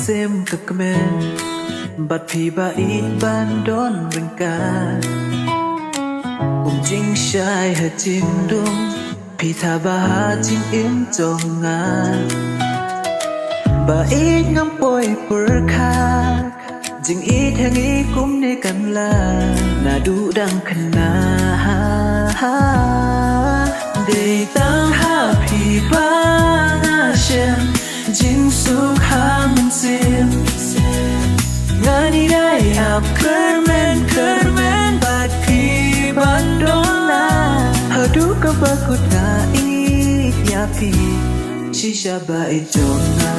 sem kekmen Bat phi ba ít ban đón rừng ca Cùng chính sai hết chính đúng Phi tha ba ha chính im trong ngà Ba ít ngắm bôi bờ kha Chính ít hàng ý cũng nê cần là Na đủ đăng khăn na Để tăng ha phi ba na xem Chính suốt ha mình xem Ngani dai ap kermen Bat phi ban dona Hadu ka bakut na i yapi Shisha ba ijona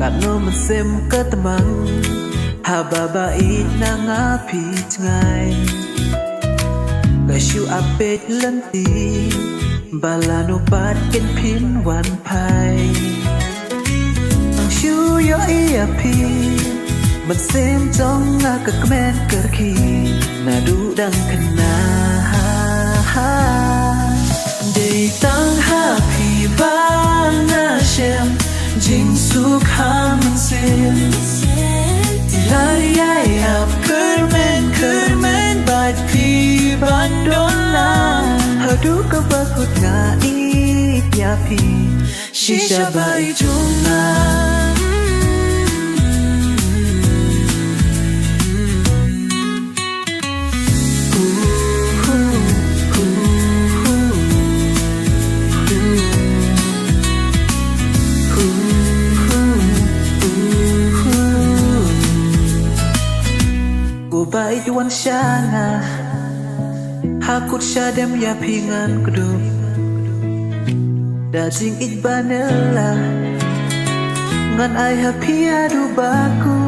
Kano man sem katamang Hababait na nga pit ngay Kasyu apit lanti Balano pat kin pin wan pai Ang syu yo iapi Man sem trong nga kakmen kerki Na du dang kana Day tang happy ba na shem Jing suk ha man sem Lari ai ap kermen Bat phi ban dona Hadu ka bakut nga i yapi Shisha ba ijuna Bai juan shana Hakut shadem ya pingan kudu Dajing it banela Ngan ai happy adu baku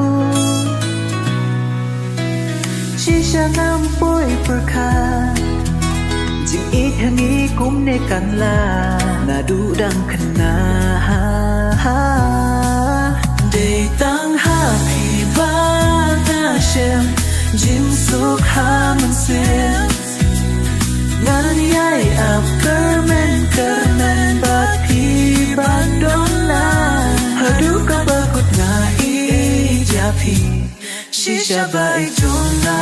Shisha ngam boy perka Jing it hangi kum ne kan la Na du dang kana Day tang happy ba na shem Jim suk ha man sem Ngan yai ap kermen Bat phi ban dona Hadu ka bakut nga i japi Shisha ba ijona